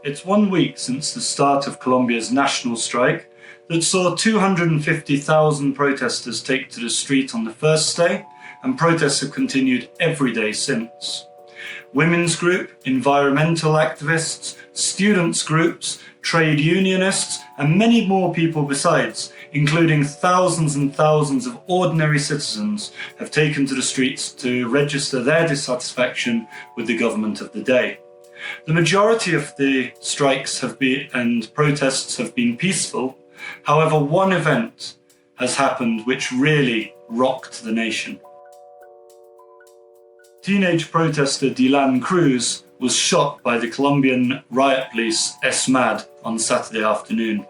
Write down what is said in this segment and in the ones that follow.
It's 1 week since the start of Colombia's national strike that saw 250,000 protesters take to the street on the first day, and protests have continued every day since. Women's group, environmental activists, students' groups, trade unionists, and many more people besides, including thousands and thousands of ordinary citizens, have taken to the streets to register their dissatisfaction with the government of the day. The majority of the strikes and protests have been peaceful. However, one event has happened which really rocked the nation. Teenage protester Dilan Cruz was shot by the Colombian riot police ESMAD on Saturday afternoon.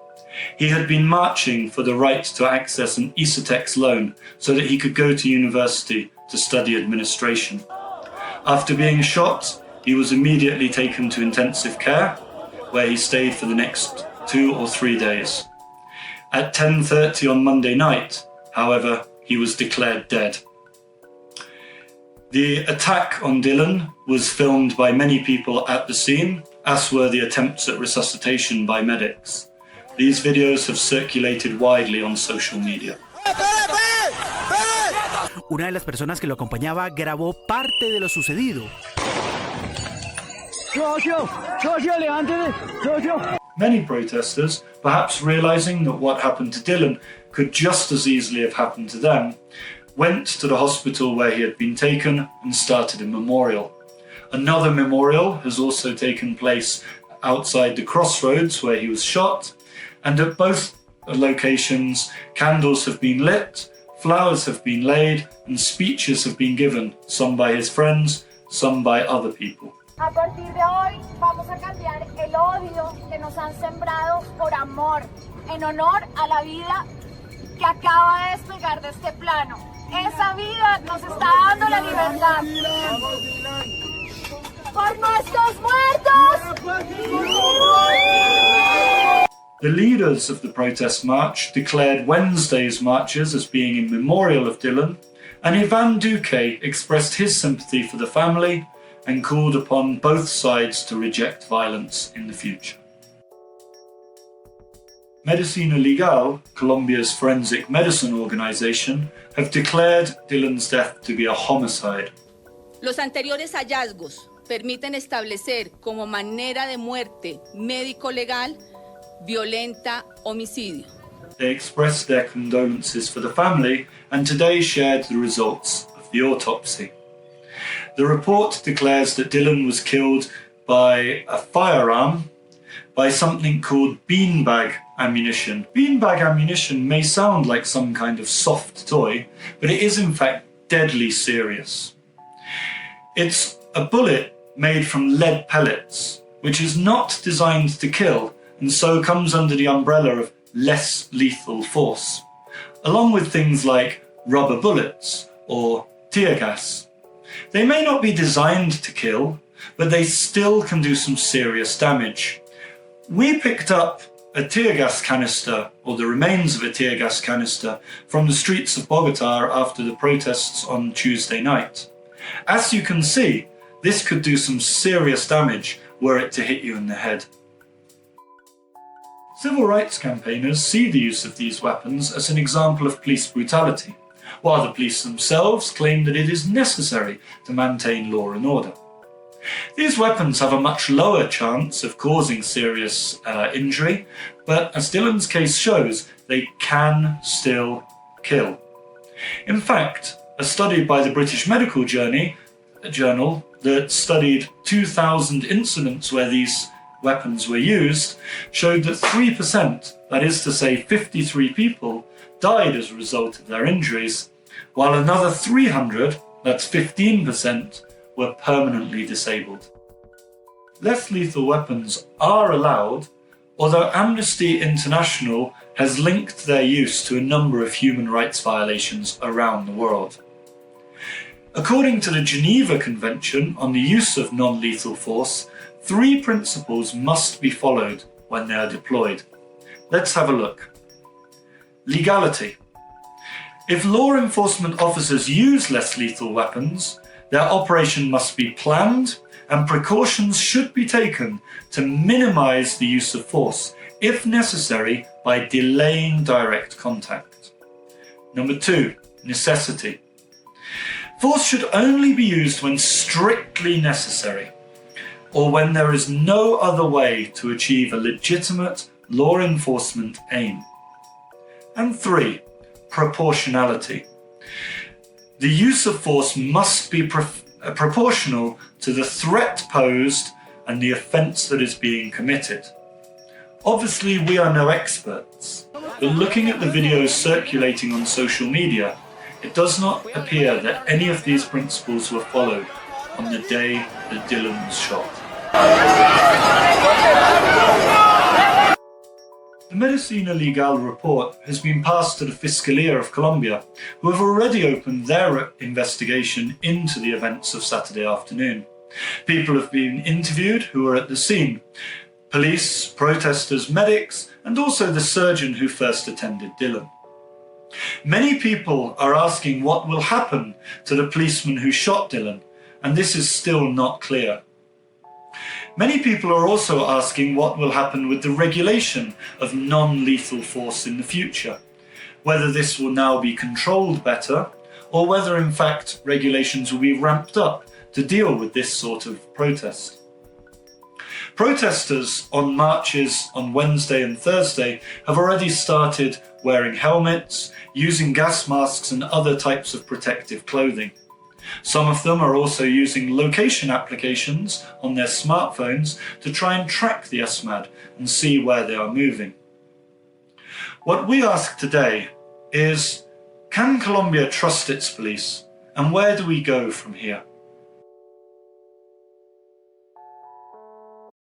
He had been marching for the right to access an ISATEX loan so that he could go to university to study administration. After being shot, he was immediately taken to intensive care, where he stayed for the next 2 or 3 days. At 10:30 on Monday night, however, he was declared dead. The attack on Dilan was filmed by many people at the scene, as were the attempts at resuscitation by medics. These videos have circulated widely on social media. Una de las personas que lo acompañaba grabó parte de lo sucedido. Many protesters, perhaps realizing that what happened to Dilan could just as easily have happened to them, went to the hospital where he had been taken and started a memorial. Another memorial has also taken place outside the crossroads where he was shot, and at both locations candles have been lit, flowers have been laid, and speeches have been given, some by his friends, some by other people. A partir de hoy vamos a cambiar el odio que nos han sembrado por amor, en honor a la vida que acaba de despegar de este plano. Esa vida nos está dando la libertad. ¡Por nuestros muertos! The leaders of the protest march declared Wednesday's marches as being in memorial of Dilan, and Iván Duque expressed his sympathy for the family and called upon both sides to reject violence in the future. Medicina Legal, Colombia's forensic medicine organization, have declared Dilan's death to be a homicide. Los anteriores hallazgos permiten establecer como manera de muerte médico-legal violenta homicidio. They expressed their condolences for the family and today shared the results of the autopsy. The report declares that Dilan was killed by a firearm, by something called beanbag ammunition. Beanbag ammunition may sound like some kind of soft toy, but it is in fact deadly serious. It's a bullet made from lead pellets, which is not designed to kill, and so comes under the umbrella of less lethal force, along with things like rubber bullets or tear gas. They may not be designed to kill, but they still can do some serious damage. We picked up a tear gas canister, or the remains of a tear gas canister, from the streets of Bogotá after the protests on Tuesday night. As you can see, this could do some serious damage were it to hit you in the head. Civil rights campaigners see the use of these weapons as an example of police brutality, while the police themselves claim that it is necessary to maintain law and order. These weapons have a much lower chance of causing serious injury, but as Dilan's case shows, they can still kill. In fact, a study by the British Medical Journal that studied 2,000 incidents where these weapons were used showed that 3%, that is to say 53 people, died as a result of their injuries, while another 300, that's 15%, were permanently disabled. Less lethal weapons are allowed, although Amnesty International has linked their use to a number of human rights violations around the world. According to the Geneva Convention on the use of non-lethal force, 3 principles must be followed when they are deployed. Let's have a look. Legality. If law enforcement officers use less lethal weapons, their operation must be planned and precautions should be taken to minimize the use of force, if necessary, by delaying direct contact. Number 2, necessity. Force should only be used when strictly necessary, or when there is no other way to achieve a legitimate law enforcement aim. And 3, proportionality. The use of force must be proportional to the threat posed and the offence that is being committed. Obviously, we are no experts, but looking at the videos circulating on social media, it does not appear that any of these principles were followed on the day that Dilan was shot. The Medicina Legal report has been passed to the Fiscalía of Colombia, who have already opened their investigation into the events of Saturday afternoon. People have been interviewed who were at the scene: police, protesters, medics, and also the surgeon who first attended Dilan. Many people are asking what will happen to the policeman who shot Dilan, and this is still not clear. Many people are also asking what will happen with the regulation of non-lethal force in the future, whether this will now be controlled better, or whether in fact regulations will be ramped up to deal with this sort of protest. Protesters on marches on Wednesday and Thursday have already started wearing helmets, using gas masks and other types of protective clothing. Some of them are also using location applications on their smartphones to try and track the USMAD and see where they are moving. What we ask today is, can Colombia trust its police, and where do we go from here?